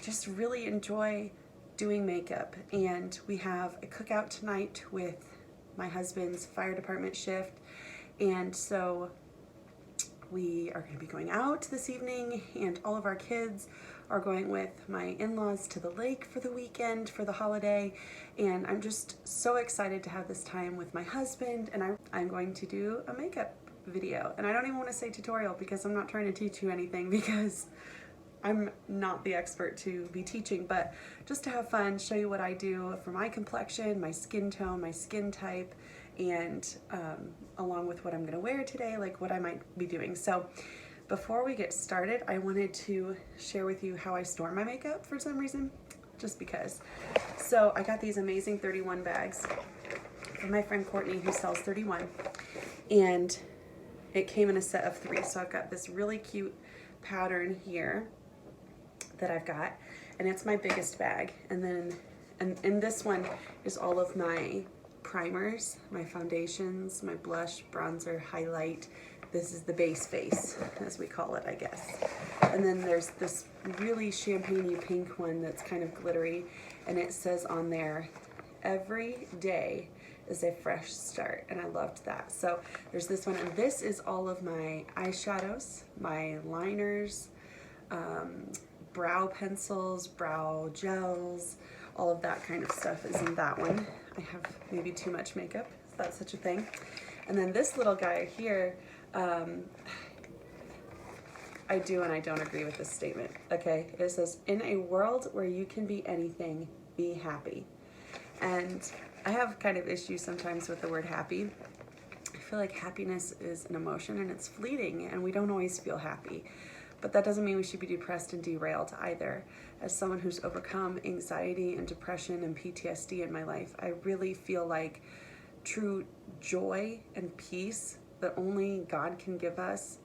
just really enjoy doing makeup. And we have a cookout tonight with my husband's fire department shift, and so we are going to be going out this evening, and all of our kids are going with my in-laws to the lake for the weekend for the holiday. And I'm just so excited to have this time with my husband, and I'm going to do a makeup video. And I don't even want to say tutorial because I'm not trying to teach you anything, because I'm not the expert to be teaching, but just to have fun, show you what I do for my complexion, my skin tone, my skin type, and along with what I'm gonna wear today, like what I might be doing. So before we get started, I wanted to share with you how I store my makeup for some reason, just because. So I got these amazing 31 bags from my friend Courtney, who sells 31, and it came in a set of 3. So I've got this really cute pattern here that I've got, and it's my biggest bag. And then and this one is all of my primers, my foundations, my blush, bronzer, highlight. This is the base face, as we call it, I guess. And then there's this really champagne-y pink one that's kind of glittery, and it says on there, every day is a fresh start, and I loved that. So there's this one, and this is all of my eyeshadows, my liners, brow pencils, brow gels, all of that kind of stuff is in that one. I have maybe too much makeup, if that's such a thing. And then this little guy here, I do and I don't agree with this statement, okay? It says, in a world where you can be anything, be happy. And I have kind of issues sometimes with the word happy. I feel like happiness is an emotion and it's fleeting, and we don't always feel happy. But that doesn't mean we should be depressed and derailed either. As someone who's overcome anxiety and depression and PTSD in my life, I really feel like true joy and peace that only God can give us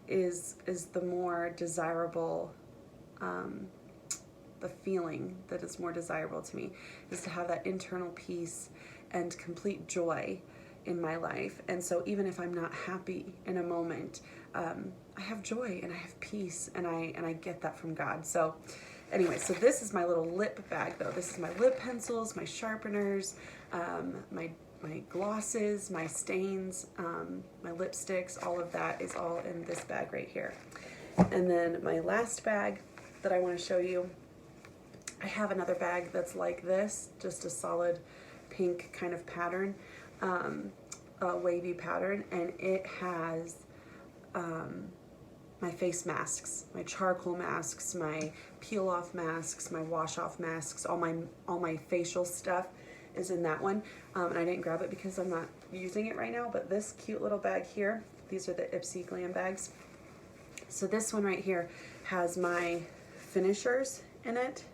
is the more desirable, the feeling that is more desirable to me, is to have that internal peace and complete joy in my life. And so even if I'm not happy in a moment, I have joy and I have peace, and I get that from God. So anyway, so this is my little lip bag though. This is my lip pencils, my sharpeners, my glosses, my stains, my lipsticks, all of that is all in this bag right here. And then my last bag that I want to show you, I have another bag that's like this, just a solid pink kind of pattern, a wavy pattern, and it has my face masks, my charcoal masks, my peel off masks, my wash off masks, all my facial stuff is in that one. And I didn't grab it because I'm not using it right now, but this cute little bag here, these are the Ipsy Glam bags. So this one right here has my finishers in it.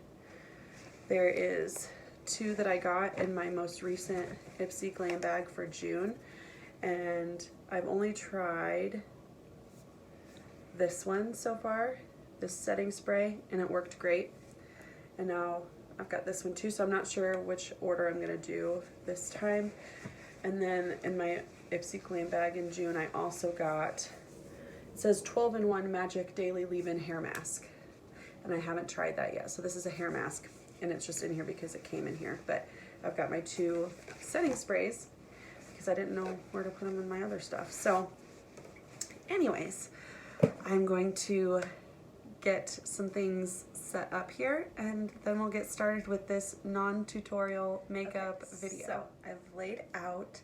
There is 2 that I got in my most recent Ipsy Glam bag for June, and I've only tried this one so far, this setting spray, and it worked great. And now I've got this one too, so I'm not sure which order I'm gonna do this time. And then in my Ipsy Glam bag in June, I also got, it says 12-in-1 Magic Daily Leave-In Hair Mask, and I haven't tried that yet. So this is a hair mask, and it's just in here because it came in here. But I've got my 2 setting sprays because I didn't know where to put them in my other stuff. So anyways, I'm going to get some things set up here, and then we'll get started with this non-tutorial makeup video. So I've laid out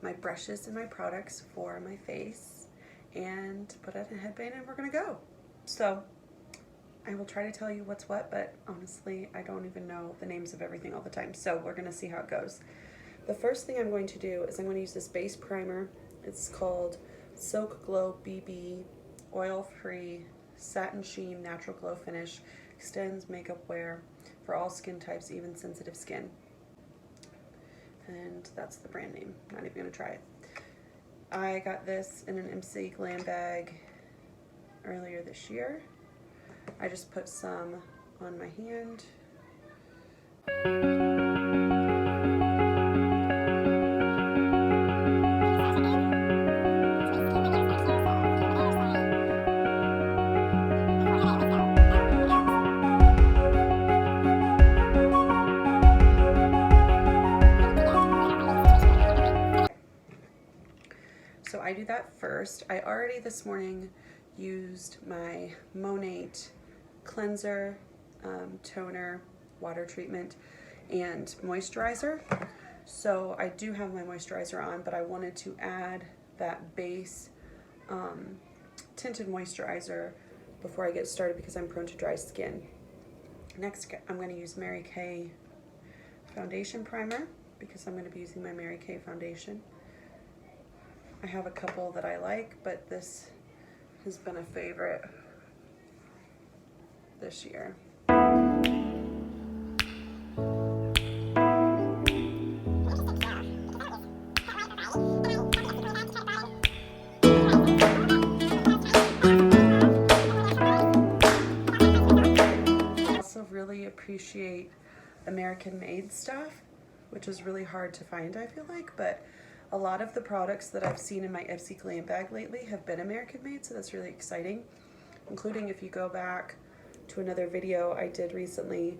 my brushes and my products for my face, and put on a headband, and we're gonna go. So I will try to tell you what's what, but honestly, I don't even know the names of everything all the time. So we're gonna see how it goes. The first thing I'm going to do is I'm going to use this base primer. It's called Silk Glow BB Oil-Free Satin Sheen Natural Glow Finish. Extends makeup wear for all skin types, even sensitive skin. And that's the brand name. Not even gonna try it. I got this in an MC Glam bag earlier this year. I just put some on my hand. that first. I already this morning used my Monate cleanser, toner, water treatment, and moisturizer. So I do have my moisturizer on, but I wanted to add that base tinted moisturizer before I get started because I'm prone to dry skin. Next, I'm going to use Mary Kay foundation primer because I'm going to be using my Mary Kay foundation. I have a couple that I like, but this has been a favorite this year. I also really appreciate American-made stuff, which is really hard to find, I feel like, but a lot of the products that I've seen in my Ipsy Glam bag lately have been American-made, so that's really exciting, including if you go back to another video I did recently,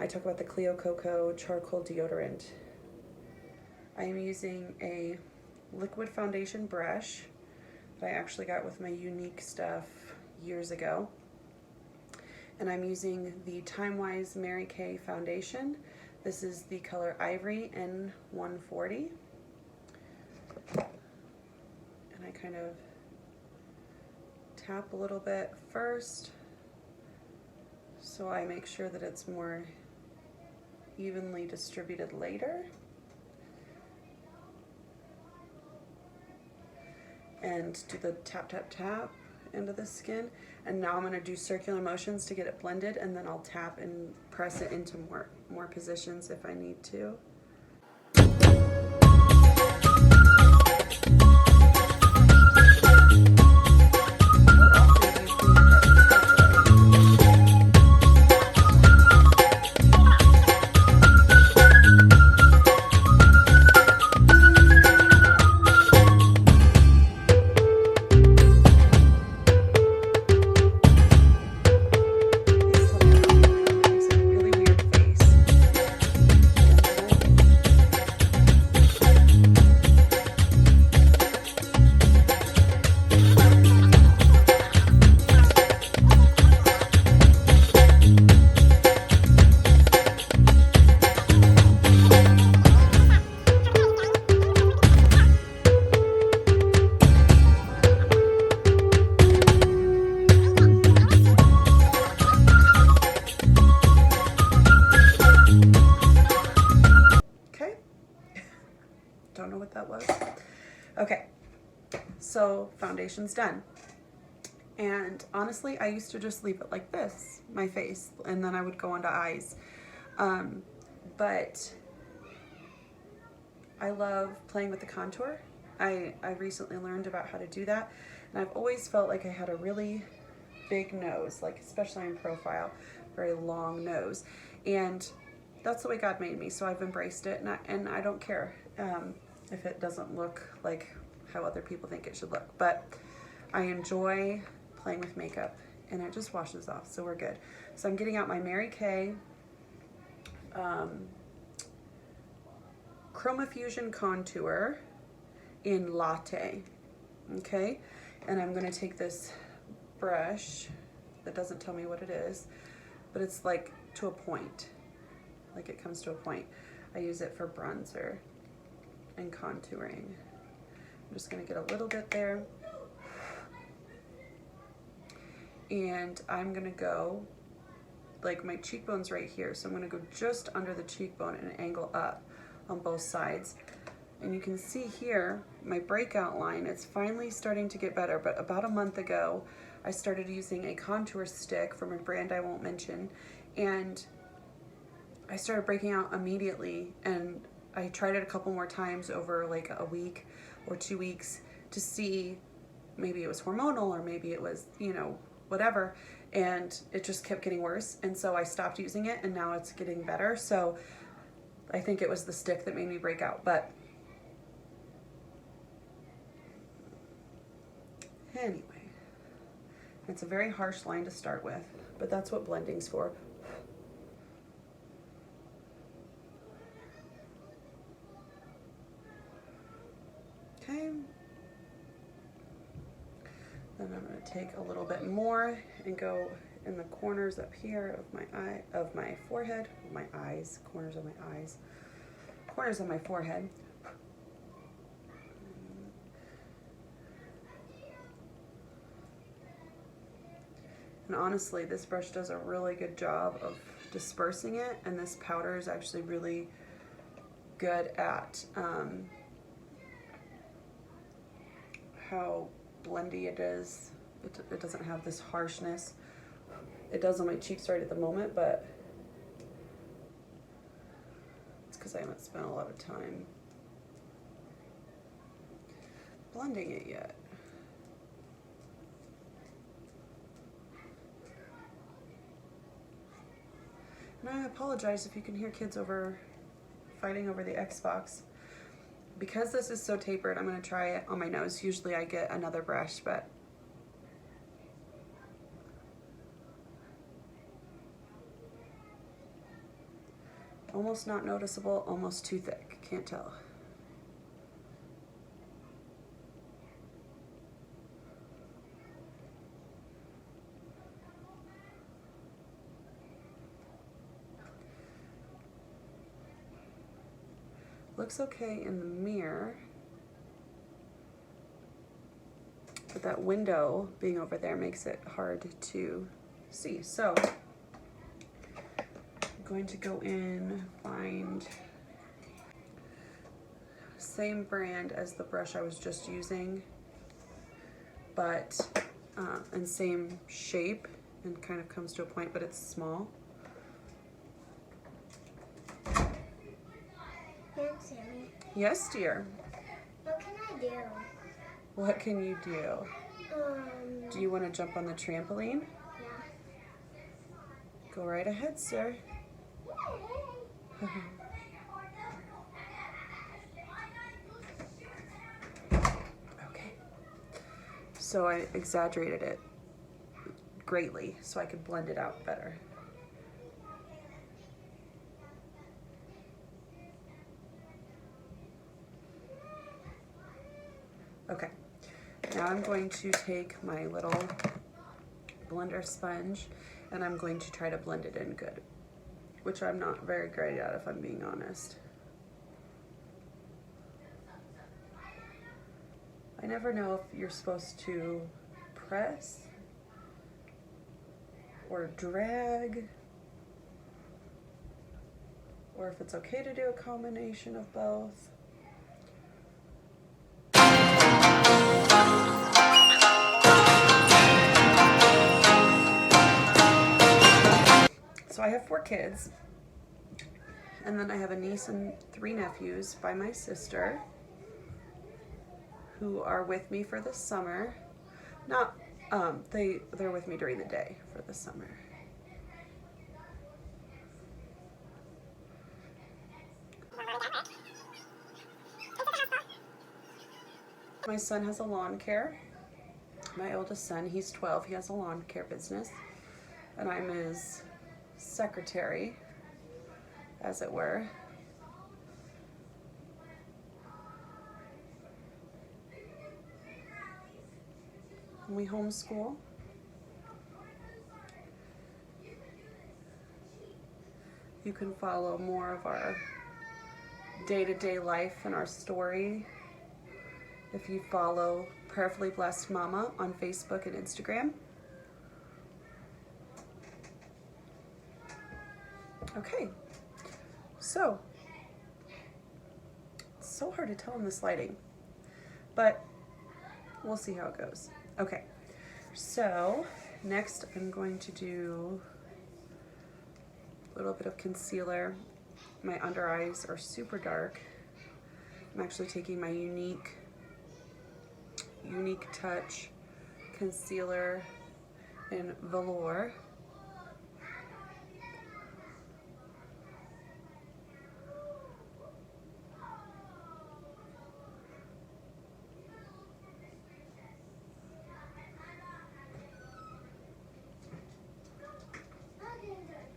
I talk about the Cleo Coco charcoal deodorant. I am using a liquid foundation brush that I actually got with my Unique stuff years ago. And I'm using the Time Wise Mary Kay foundation. This is the color Ivory N140. And I kind of tap a little bit first so I make sure that it's more evenly distributed later. And do the tap, tap, tap into the skin. And now I'm going to do circular motions to get it blended, and then I'll tap and press it into more positions if I need to. Don't know what that was. Okay, so foundation's done. And honestly, I used to just leave it like this, my face, and then I would go onto eyes. But I love playing with the contour. I recently learned about how to do that, and I've always felt like I had a really big nose, like especially in profile, very long nose. And that's the way God made me, so I've embraced it, and I don't care if it doesn't look like how other people think it should look. But I enjoy playing with makeup, and it just washes off, so we're good. So I'm getting out my Mary Kay Chroma Fusion Contour in Latte, okay? And I'm gonna take this brush that doesn't tell me what it is, but it's like to a point, like it comes to a point. I use it for bronzer and contouring. I'm just gonna get a little bit there. And I'm gonna go, like my cheekbone's right here, so I'm gonna go just under the cheekbone and angle up on both sides. And you can see here, my breakout line, it's finally starting to get better, but about a month ago, I started using a contour stick from a brand I won't mention, and I started breaking out immediately, and I tried it a couple more times over like a week or 2 weeks to see maybe it was hormonal or maybe it was, you know, whatever, and it just kept getting worse, and so I stopped using it, and now it's getting better. So I think it was the stick that made me break out. But anyway, it's a very harsh line to start with, but that's what blending's for. Okay, Then I'm going to take a little bit more and go in the corners up here of my eye, of my forehead, my eyes, corners of my eyes, corners of my forehead. And honestly, this brush does a really good job of dispersing it, and this powder is actually really good at how blendy it is. It doesn't have this harshness. It does on my cheeks right at the moment, but it's because I haven't spent a lot of time blending it yet. And I apologize if you can hear kids fighting over the Xbox. Because this is so tapered, I'm going to try it on my nose. Usually I get another brush, but almost not noticeable, almost too thick. Can't tell. Looks okay in the mirror, but that window being over there makes it hard to see. So I'm going to go in, find same brand as the brush I was just using, but and same shape, and kind of comes to a point, but it's small. Sammy. Yes, dear. What can I do? What can you do? Do you want to jump on the trampoline? Yeah. Go right ahead, sir. Okay. So I exaggerated it greatly so I could blend it out better. Okay, now I'm going to take my little blender sponge and I'm going to try to blend it in good, which I'm not very great at, if I'm being honest. I never know if you're supposed to press or drag, or if it's okay to do a combination of both. So I have 4 kids, and then I have a niece and 3 nephews by my sister who are with me for the summer. Not, they're with me during the day for the summer. My son has a lawn care. My oldest son, he's 12, he has a lawn care business, and I'm his secretary, as it were. And we homeschool. You can follow more of our day-to-day life and our story if you follow Prayerfully Blessed Mama on Facebook and Instagram. Okay, so it's so hard to tell in this lighting, but we'll see how it goes. Okay, so next I'm going to do a little bit of concealer. My under eyes are super dark. I'm actually taking my Unique Touch concealer in Velour.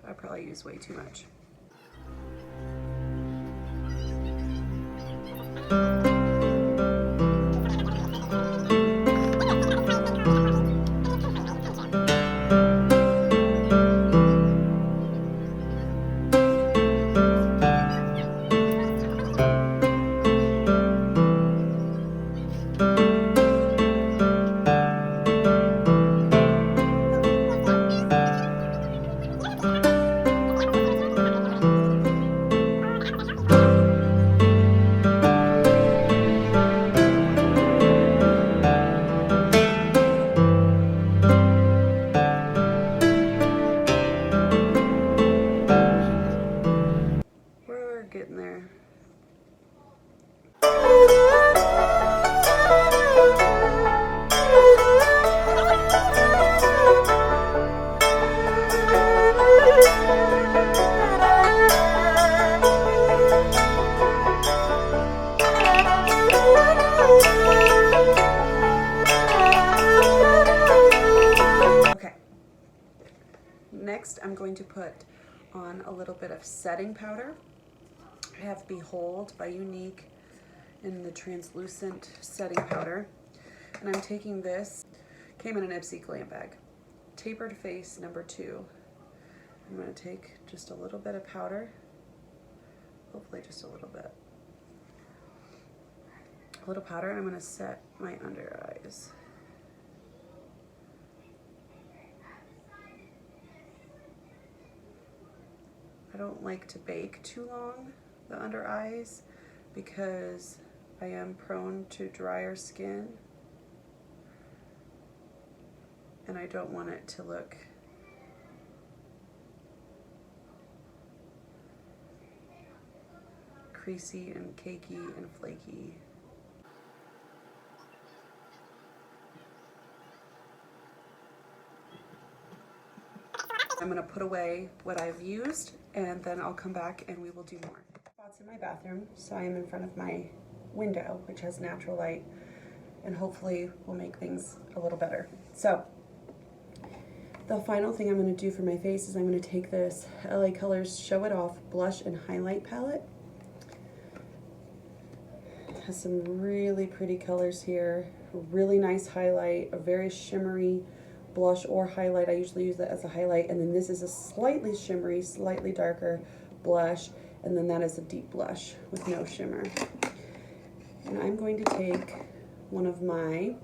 I probably use way too much. going to put on a little bit of setting powder. I have Behold by Unique in the translucent setting powder. And I'm taking this, came in an Ipsy glam bag, Tapered Face number 2. I'm going to take just a little bit of powder, hopefully just a little bit. A little powder, and I'm going to set my under eyes. I don't like to bake too long the under eyes because I am prone to drier skin and I don't want it to look creasy and cakey and flaky. I'm going to put away what I've used and then I'll come back and we will do more. Spots in my bathroom, so I am in front of my window, which has natural light, and hopefully will make things a little better. So the final thing I'm going to do for my face is I'm going to take this LA Colors Show It Off Blush and Highlight Palette. It has some really pretty colors here, a really nice highlight, a very shimmery blush or highlight. I usually use that as a highlight, and then this is a slightly shimmery, slightly darker blush, and then that is a deep blush with no shimmer. And I'm going to take one of my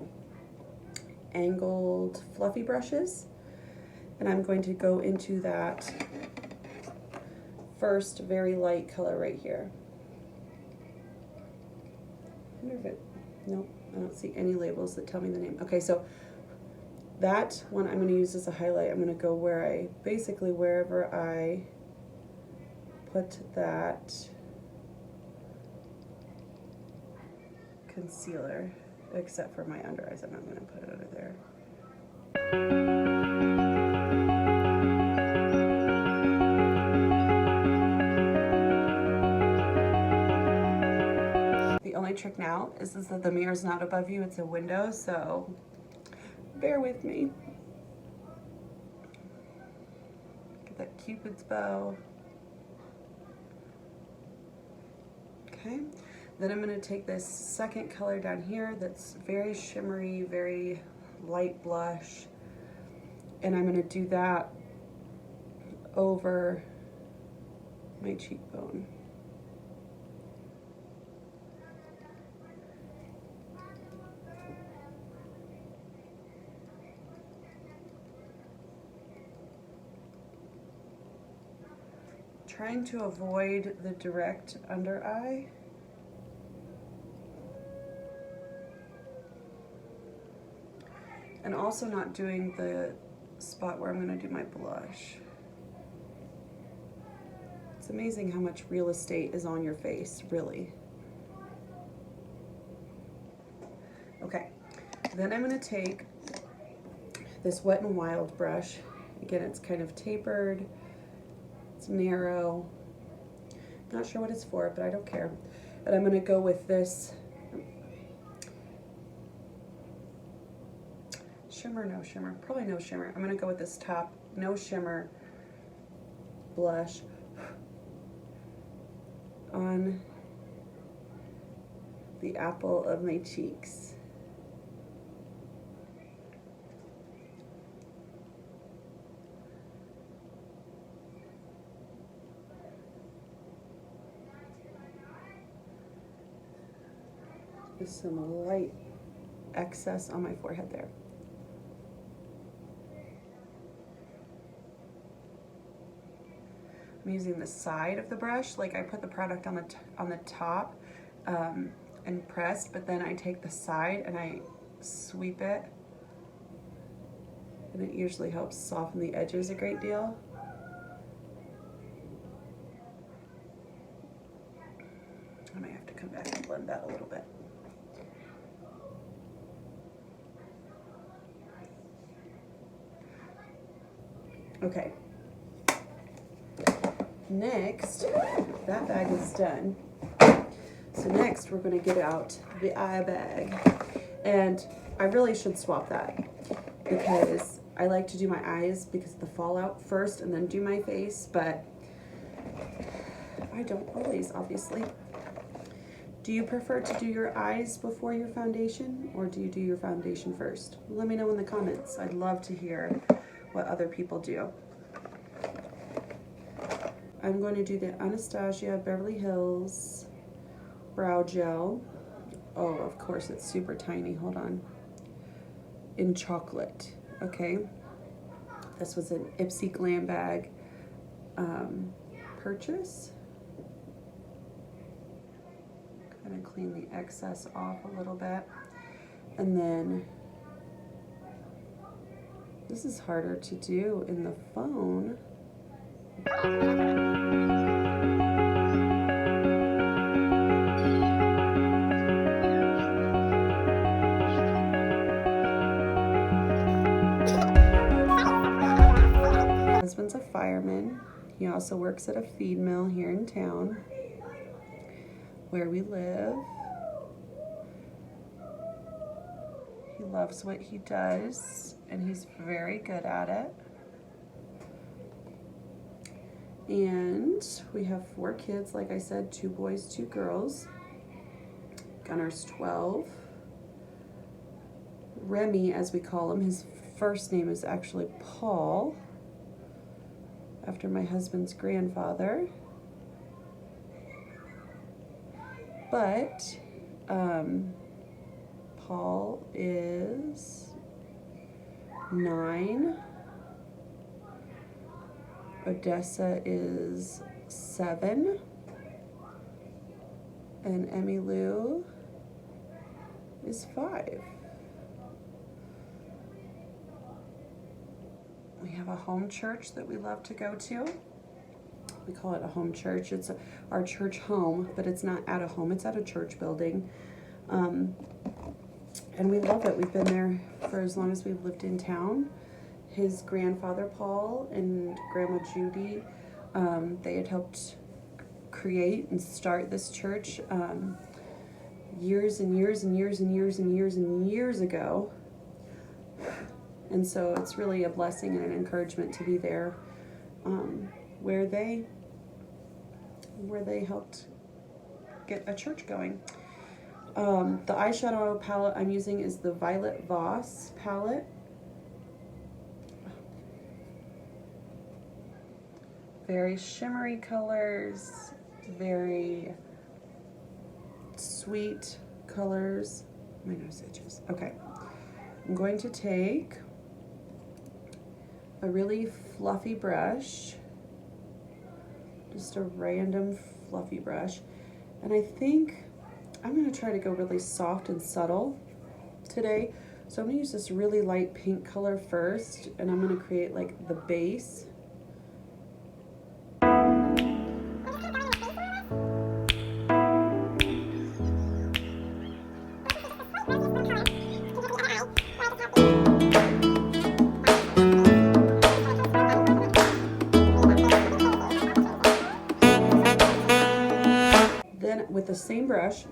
angled fluffy brushes, and I'm going to go into that first very light color right here. I wonder if it, nope, I don't see any labels that tell me the name. Okay, so that one I'm going to use as a highlight. I'm going to go where I, basically wherever I put that concealer, except for my under eyes. I'm not going to put it under there. The only trick now is that the mirror is not above you, it's a window, so bear with me. Get that Cupid's bow. Okay, then I'm going to take this second color down here that's very shimmery, very light blush, and I'm going to do that over my cheekbone. Trying to avoid the direct under eye. And also not doing the spot where I'm going to do my blush. It's amazing how much real estate is on your face, really. Okay, then I'm going to take this Wet n Wild brush. Again, it's kind of tapered. It's narrow. Not sure what it's for, but I don't care. And I'm going to go with this shimmer, no shimmer, probably no shimmer. I'm going to go with this top no shimmer blush on the apple of my cheeks. Just some light excess on my forehead there. I'm using the side of the brush, like I put the product on the top and pressed, but then I take the side and I sweep it, and it usually helps soften the edges a great deal. I might have to come back and blend that a little bit. Okay. Next, that bag is done. So next we're going to get out the eye bag. And I really should swap that because I like to do my eyes because of the fallout first and then do my face, but I don't always, obviously. Do you prefer to do your eyes before your foundation, or do you do your foundation first? Let me know in the comments. I'd love to hear what other people do. I'm going to do the Anastasia Beverly Hills Brow Gel. Oh, of course, it's super tiny. Hold on. In chocolate. Okay. This was an Ipsy Glam Bag purchase. Kind of clean the excess off a little bit. And then this is harder to do in the phone. My husband's a fireman. He also works at a feed mill here in town where we live. He loves what he does, and he's very good at it. And we have 4 kids, like I said, 2 boys, 2 girls. Gunner's 12. Remy, as we call him, his first name is actually Paul, after my husband's grandfather. But Paul is 9. Odessa is 7. And Emmy Lou is 5. We have a home church that we love to go to. We call it a home church. It's our church home, but it's not at a home. It's at a church building. And we love it. We've been there for as long as we've lived in town. His grandfather, Paul, and Grandma Judy, they had helped create and start this church years and years and years and years and years and years ago. And so it's really a blessing and an encouragement to be there where they helped get a church going. The eyeshadow palette I'm using is the Violet Voss palette. Very shimmery colors, very sweet colors. My nose itches. Okay. I'm going to take a really fluffy brush, just a random fluffy brush, and I think I'm going to try to go really soft and subtle today. So I'm going to use this really light pink color first, and I'm going to create like the base. With the same brush,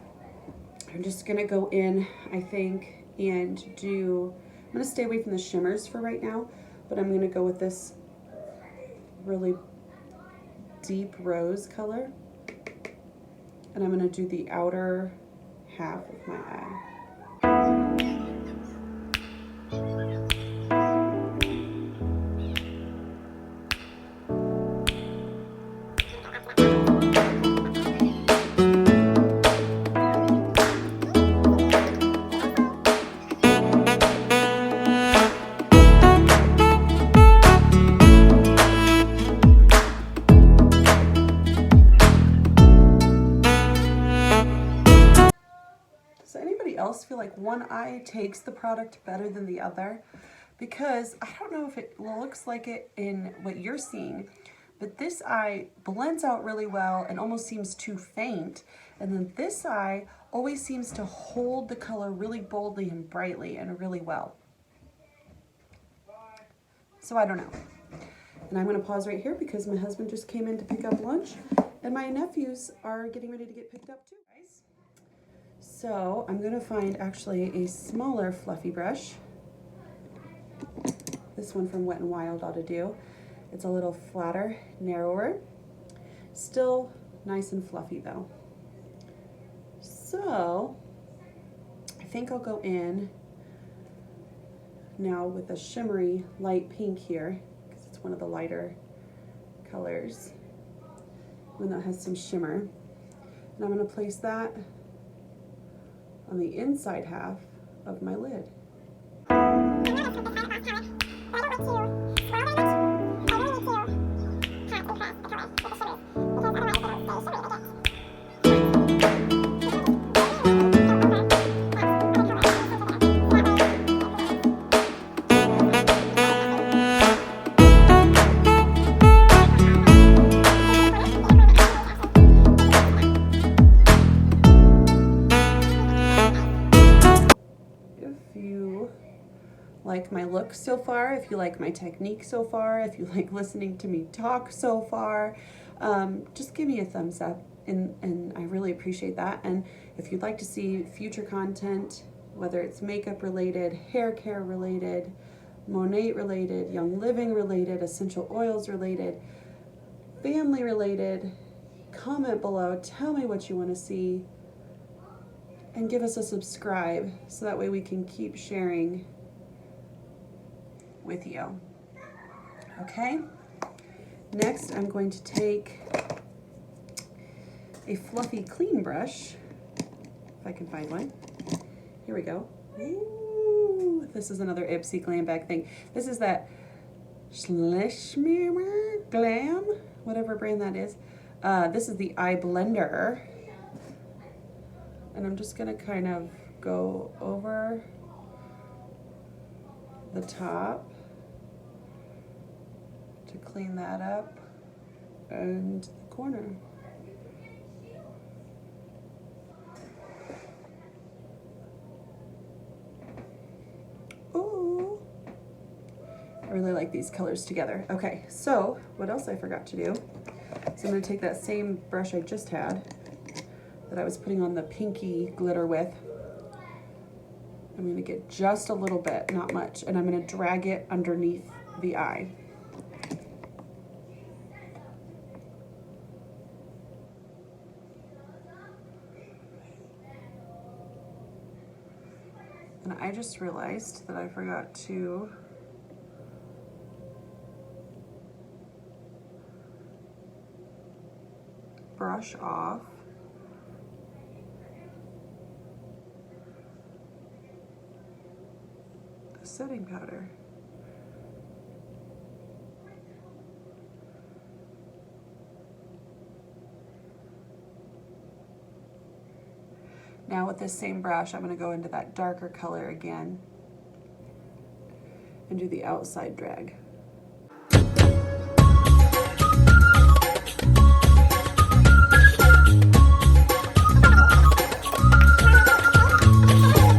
I'm just gonna go in, I think, and I'm gonna stay away from the shimmers for right now, but I'm gonna go with this really deep rose color, and I'm gonna do the outer half of my eye. Else feel like one eye takes the product better than the other? Because I don't know if it looks like it in what you're seeing, but this eye blends out really well and almost seems too faint, and then this eye always seems to hold the color really boldly and brightly and really well. So I don't know. And I'm going to pause right here because my husband just came in to pick up lunch, and my nephews are getting ready to get picked up too. So I'm going to find actually a smaller fluffy brush, This one from Wet n Wild ought to do. It's a little flatter, narrower. Still nice and fluffy though. So I think I'll go in now with a shimmery light pink here, because it's one of the lighter colors, one that has some shimmer. And I'm going to place that on the inside half of my lid. Like my look so far, if you like my technique so far, if you like listening to me talk so far, just give me a thumbs up, and I really appreciate that. And if you'd like to see future content, whether it's makeup related, hair care related, Monat related, Young Living related, essential oils related, family related, comment below, tell me what you want to see, and give us a subscribe so that way we can keep sharing with you. Okay, next I'm going to take a fluffy clean brush, if I can find one. Here we go. Ooh, this is another Ipsy Glam Bag thing. This is that Schlischmeier Glam, whatever brand that is. This is the eye blender, and I'm just gonna kind of go over the top to clean that up and the corner. Ooh, I really like these colors together. Okay, so what else I forgot to do? So I'm going to take that same brush I just had that I was putting on the pinky glitter with. I'm going to get just a little bit, not much, and I'm going to drag it underneath the eye. And I just realized that I forgot to brush off the setting powder. Now with this same brush, I'm going to go into that darker color again and do the outside drag.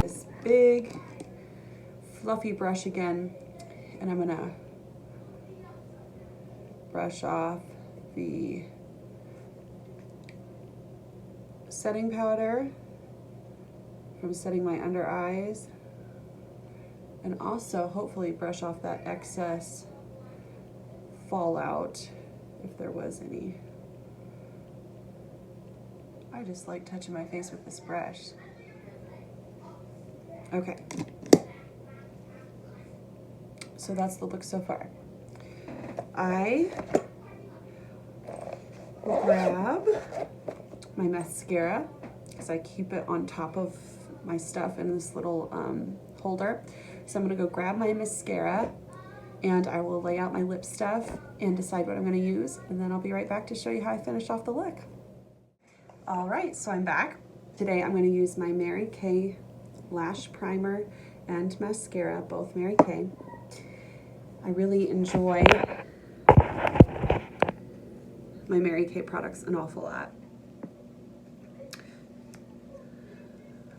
This big fluffy brush again, and I'm going to brush off the setting powder from setting my under eyes, and also hopefully brush off that excess fallout if there was any. I just like touching my face with this brush. Okay, so that's the look so far. I will grab my mascara because I keep it on top of my stuff in this little holder. So I'm going to go grab my mascara, and I will lay out my lip stuff and decide what I'm going to use, and then I'll be right back to show you how I finish off the look. All right, so I'm back. Today I'm going to use my Mary Kay lash primer and mascara, both Mary Kay. I really enjoy my Mary Kay products an awful lot.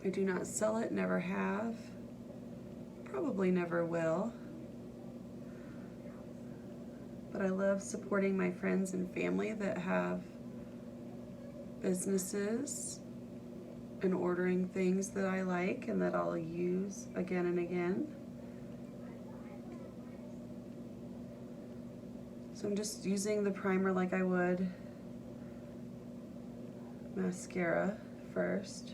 I do not sell it, never have, probably never will. But I love supporting my friends and family that have businesses and ordering things that I like and that I'll use again and again. So I'm just using the primer like I would mascara first.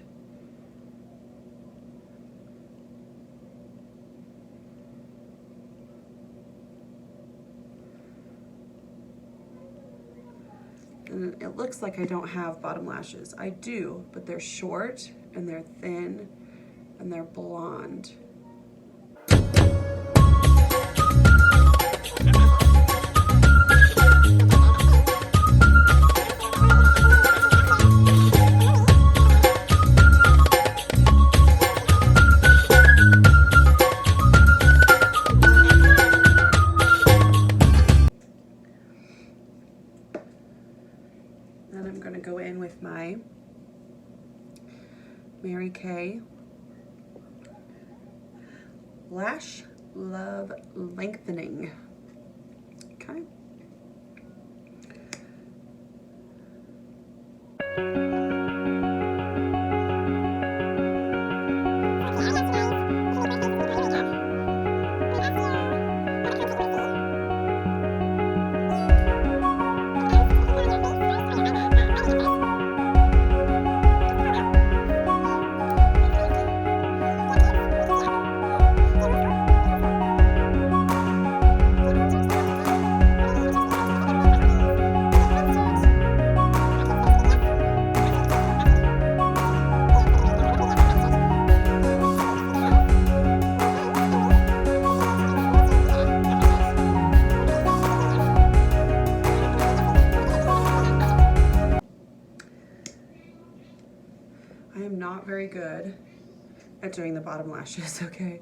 And it looks like I don't have bottom lashes. I do, but they're short and they're thin and they're blonde. Then I'm going to go in with my Mary Kay Lash Love Lengthening. Okay. I am not very good at doing the bottom lashes, okay?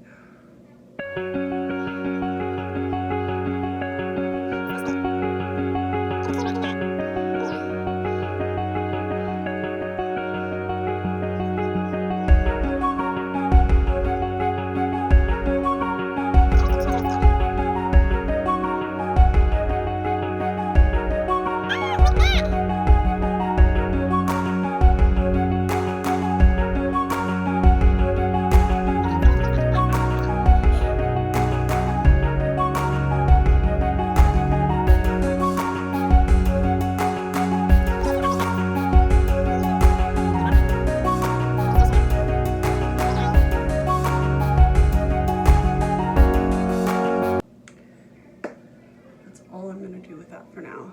All I'm going to do with that for now.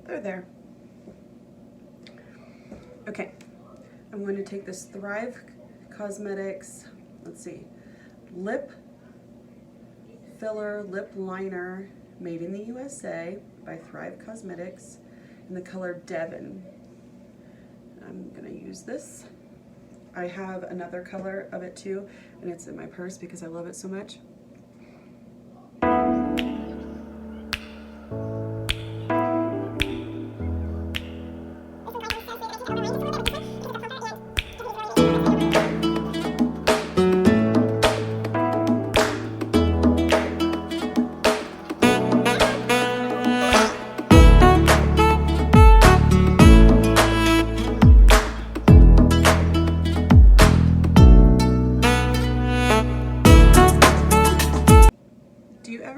They're there. Okay, I'm going to take this Thrive Cosmetics, let's see, lip filler lip liner made in the USA by Thrive Cosmetics in the color Devon. I'm gonna use this. I have another color of it too, and it's in my purse because I love it so much.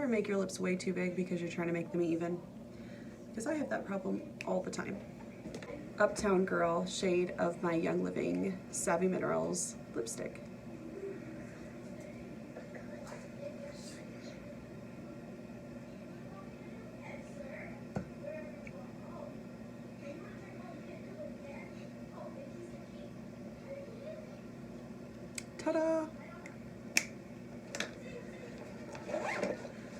Make your lips way too big because you're trying to make them even? Because I have that problem all the time. Uptown Girl shade of my Young Living Savvy Minerals lipstick. Ta-da!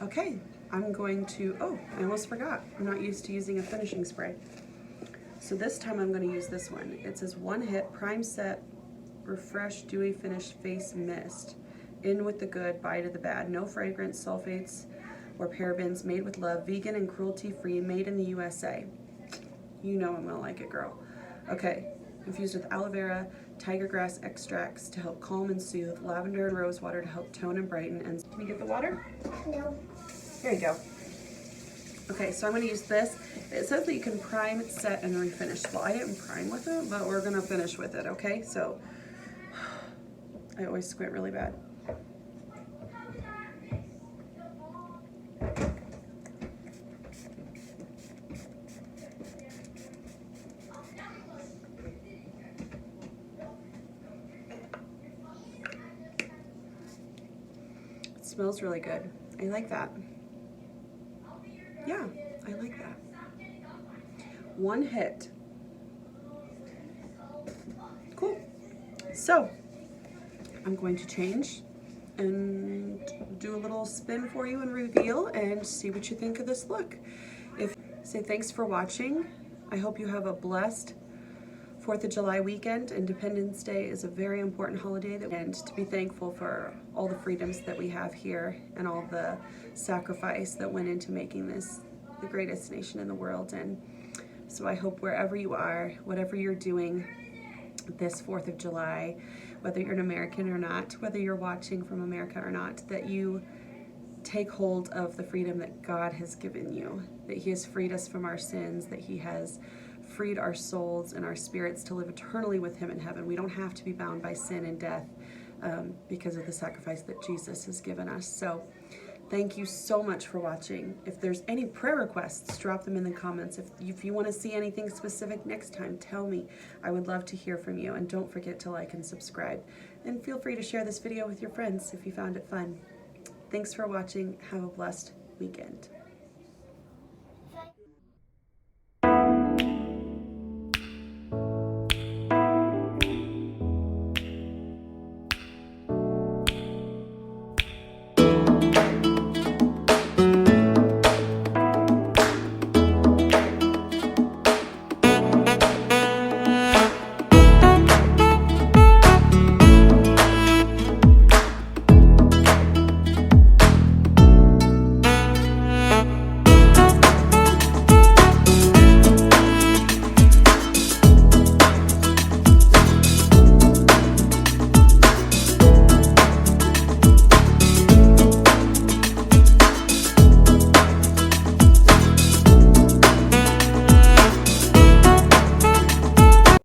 Okay, I'm going to, oh, I almost forgot. I'm not used to using a finishing spray. So this time I'm going to use this one. It says One Hit Prime Set Refresh Dewy Finish Face Mist. In with the good, bye to the bad. No fragrance, sulfates, or parabens. Made with love, vegan and cruelty-free. Made in the USA. You know I'm going to like it, girl. Okay, infused with aloe vera, tiger grass extracts to help calm and soothe, lavender and rose water to help tone and brighten. And can you get the water? No. Here you go. Okay, so I'm going to use this. It says that you can prime, set, and refinish. Well, I didn't prime with it, but we're going to finish with it, okay? So I always squint really bad. It smells really good. I like that. Yeah, I like that. One hit. Cool. So I'm going to change and do a little spin for you and reveal and see what you think of this look. Say thanks for watching. I hope you have a blessed 4th of July weekend. Independence Day is a very important holiday, and to be thankful for all the freedoms that we have here and all the sacrifice that went into making this the greatest nation in the world. And so I hope wherever you are, whatever you're doing this 4th of July, whether you're an American or not, whether you're watching from America or not, that you take hold of the freedom that God has given you, that He has freed us from our sins, that He has freed our souls and our spirits to live eternally with Him in heaven. We don't have to be bound by sin and death because of the sacrifice that Jesus has given us. So thank you so much for watching. If there's any prayer requests, drop them in the comments. If you want to see anything specific next time, tell me. I would love to hear from you. And don't forget to like and subscribe. And feel free to share this video with your friends if you found it fun. Thanks for watching. Have a blessed weekend.